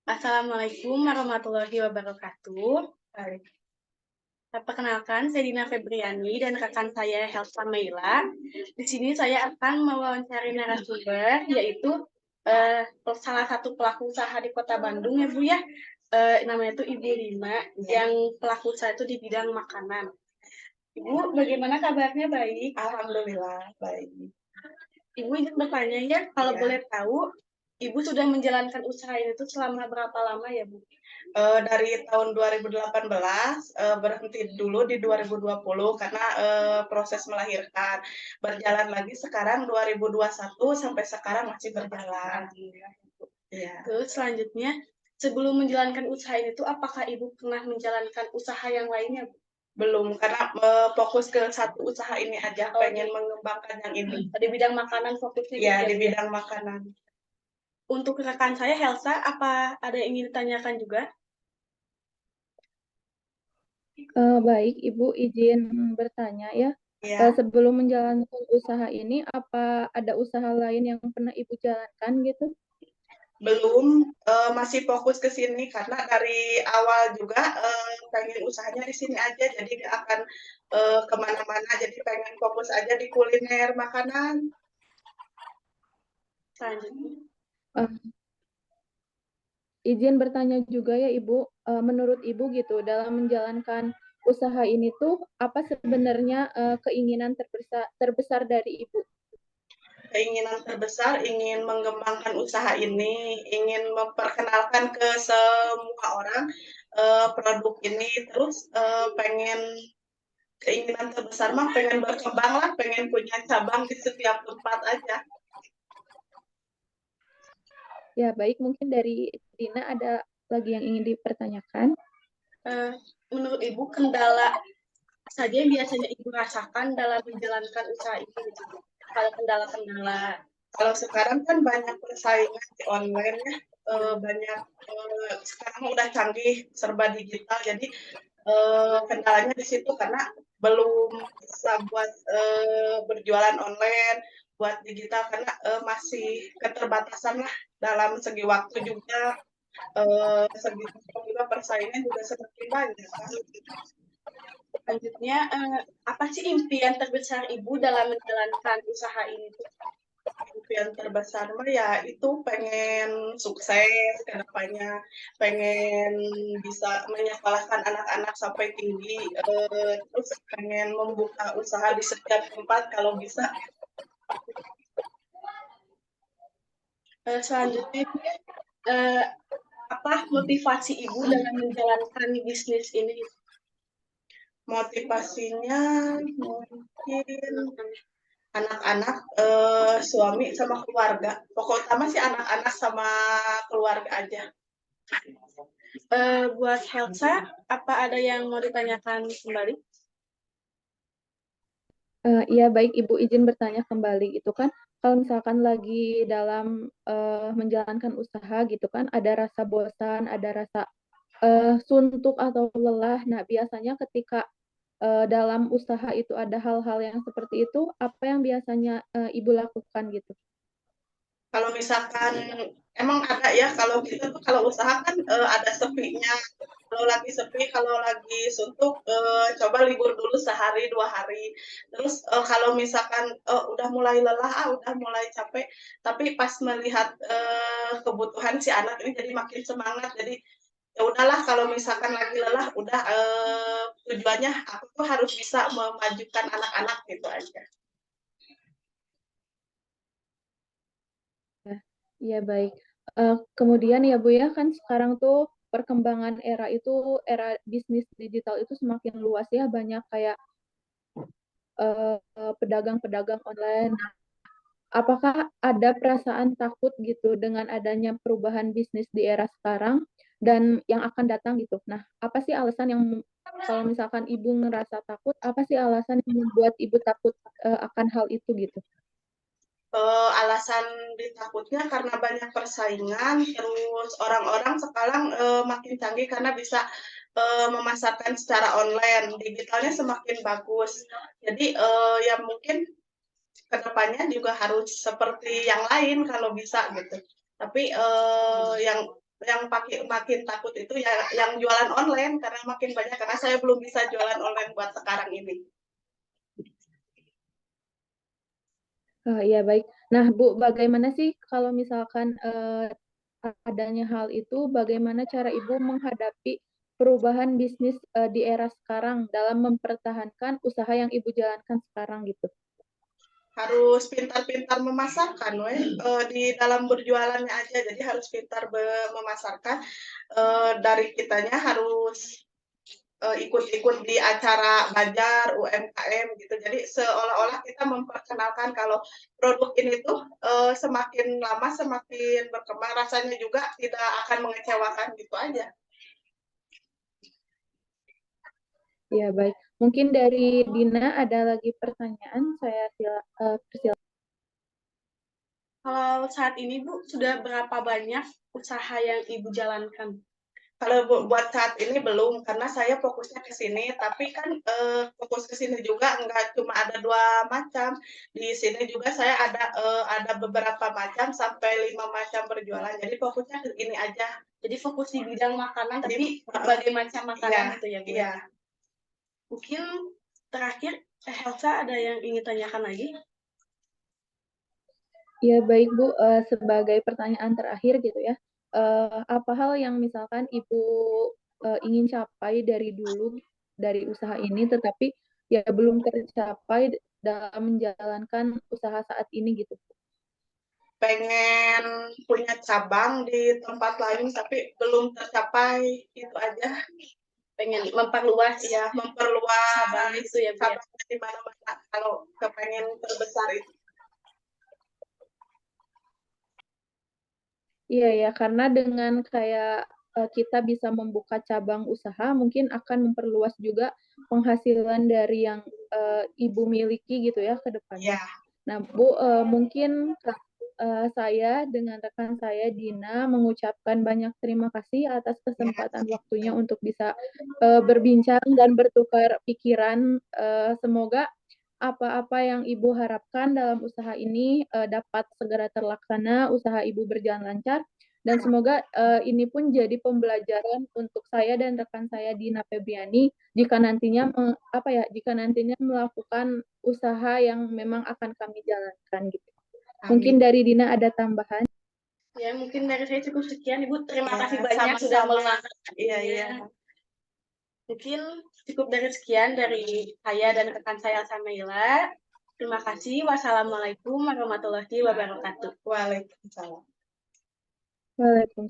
Assalamualaikum warahmatullahi wabarakatuh. Baik. Perkenalkan, saya Dina Febriani dan rekan saya Helsa Meila. Di sini saya akan mewawancari narasumber, yaitu salah satu pelaku usaha di Kota Bandung ya Bu ya. Namanya itu Ibu Rima, yang pelaku usaha itu di bidang makanan. Ibu, bagaimana kabarnya? Baik. Alhamdulillah, baik. Ibu izin bertanya ya, kalau Ya. boleh tahu, Ibu sudah menjalankan usaha ini tuh selama berapa lama ya, Bu? Dari tahun 2018, berhenti dulu di 2020 karena, proses melahirkan. Berjalan lagi sekarang 2021 sampai sekarang masih berjalan. Iya. Terus selanjutnya, sebelum menjalankan usaha ini tuh, apakah Ibu pernah menjalankan usaha yang lainnya, Bu? Belum, karena, fokus ke satu usaha ini aja, pengen mengembangkan yang ini. Di bidang makanan fokusnya Iya, gitu ya, di Bu ya? bidang makanan. Untuk rekan saya, Helsa, apa ada yang ingin ditanyakan juga? Baik, Ibu izin bertanya ya. Iya. Sebelum menjalankan usaha ini, apa ada usaha lain yang pernah Ibu jalankan gitu? Belum, masih fokus ke sini karena dari awal juga, pengen usahanya di sini aja, jadi nggak akan, ke mana-mana, jadi pengen fokus aja di kuliner makanan. Selanjutnya. Eh, izin bertanya juga ya Ibu, menurut Ibu gitu, dalam menjalankan usaha ini tuh, apa sebenarnya keinginan terbesar dari Ibu? Keinginan terbesar ingin mengembangkan usaha ini, ingin memperkenalkan ke semua orang, produk ini, terus, pengen keinginan terbesar mah pengen berkembang lah, pengen punya cabang di setiap tempat aja. Ya, baik, mungkin dari Dina ada lagi yang ingin dipertanyakan. Menurut Ibu, kendala saja yang biasanya Ibu rasakan dalam menjalankan usaha ini gitu, Bu? Kalau kendala-kendala. Kalau sekarang kan banyak persaingan di online ya, banyak, sekarang udah canggih, serba digital, jadi, kendalanya di situ karena belum bisa buat, berjualan online, buat digital karena, masih keterbatasan lah dalam segi waktu juga, segi tempat juga persaingan juga semakin banyak kan. Selanjutnya, apa sih impian terbesar Ibu dalam menjalankan usaha ini tuh? Impian terbesar mah ya itu pengen sukses ke depannya, pengen bisa menyekolahkan anak-anak sampai tinggi, terus pengen membuka usaha di setiap tempat kalau bisa. Selanjutnya, apa motivasi Ibu dalam menjalankan bisnis ini? Motivasinya mungkin anak-anak, suami sama keluarga. Pokok utama sih anak-anak sama keluarga aja. Buat Helsa, apa ada yang mau ditanyakan kembali? Iya, baik, Ibu izin bertanya kembali gitu kan. Kalau misalkan lagi dalam menjalankan usaha gitu kan, ada rasa bosan, ada rasa suntuk atau lelah. Nah, biasanya ketika dalam usaha itu ada hal-hal yang seperti itu, apa yang biasanya Ibu lakukan gitu? Kalau misalkan emang ada ya kalau kita tuh kalau usaha kan, ada sepinya. Kalau lagi sepi, kalau lagi suntuk, coba libur dulu sehari, 2 hari. Terus, kalau misalkan, udah mulai lelah, udah mulai capek, tapi pas melihat, kebutuhan si anak ini jadi makin semangat. Jadi, ya udahlah kalau misalkan lagi lelah, udah, tujuannya aku tuh harus bisa memajukan anak-anak gitu aja. Iya, baik. Kemudian ya Bu ya, kan sekarang tuh perkembangan era bisnis digital itu semakin luas ya, banyak kayak pedagang-pedagang online. Apakah ada perasaan takut gitu dengan adanya perubahan bisnis di era sekarang dan yang akan datang gitu? Nah, apa sih alasan yang kalau misalkan Ibu ngerasa takut, apa sih alasan yang membuat Ibu takut akan hal itu gitu? Alasan ditakutnya karena banyak persaingan, terus orang-orang sekarang, makin canggih karena bisa, memasarkan secara online, digitalnya semakin bagus. Jadi, ya mungkin ke depannya juga harus seperti yang lain kalau bisa gitu. Tapi, yang makin takut itu ya yang jualan online karena makin banyak, karena saya belum bisa jualan online buat sekarang ini. Iya baik. Nah, Bu, bagaimana sih kalau misalkan adanya hal itu, bagaimana cara Ibu menghadapi perubahan bisnis di era sekarang dalam mempertahankan usaha yang Ibu jalankan sekarang gitu? Harus pintar-pintar memasarkan di dalam berjualannya aja, jadi harus pintar memasarkan. Dari kitanya harus ikut-ikut di acara bazar UMKM gitu, jadi seolah-olah kita memperkenalkan kalau produk ini tuh semakin lama semakin berkembang, rasanya juga tidak akan mengecewakan gitu aja. Iya baik. Mungkin dari Dina ada lagi pertanyaan, saya persilakan. Kalau saat ini Bu, sudah berapa banyak usaha yang Ibu jalankan? Kalau buat saat ini belum, karena saya fokusnya ke sini. Tapi kan fokus ke sini juga nggak cuma ada 2 macam. Di sini juga saya ada beberapa macam sampai 5 macam berjualan. Jadi fokusnya ke ini aja. Jadi fokus di bidang makanan, tapi berbagai macam makanan Iya, gitu ya Bu? iya. Mungkin terakhir, Helsa ada yang ingin tanyakan lagi? Ya baik Bu, sebagai pertanyaan terakhir gitu ya, apa hal yang misalkan Ibu ingin capai dari dulu dari usaha ini, tetapi ya belum tercapai dalam menjalankan usaha saat ini gitu? Pengen punya cabang di tempat lain tapi belum tercapai, itu aja. Pengen memperluas Ya, memperluas cabang itu ya Bu ya? cabangnya di mana-mana kalau kepengen terbesar itu. Iya ya, karena dengan kayak kita bisa membuka cabang usaha, mungkin akan memperluas juga penghasilan dari yang Ibu miliki gitu ya ke depannya. Ya. Nah, Bu, mungkin saya dengan rekan saya Dina mengucapkan banyak terima kasih atas kesempatan waktunya untuk bisa berbincang dan bertukar pikiran. Semoga apa-apa yang Ibu harapkan dalam usaha ini dapat segera terlaksana, usaha Ibu berjalan lancar, dan semoga ini pun jadi pembelajaran untuk saya dan rekan saya Dina Febriani jika nantinya melakukan usaha yang memang akan kami jalankan gitu. Mungkin dari Dina ada tambahan. Ya, mungkin dari saya cukup sekian Ibu. Terima Ya, kasih banyak sudah sama-sama. meluangkan Iya, waktunya. iya. Mungkin cukup dari sekian dari saya dan rekan saya Samaila. Terima kasih. Wassalamualaikum warahmatullahi wabarakatuh. Waalaikumsalam. Waalaikumsalam.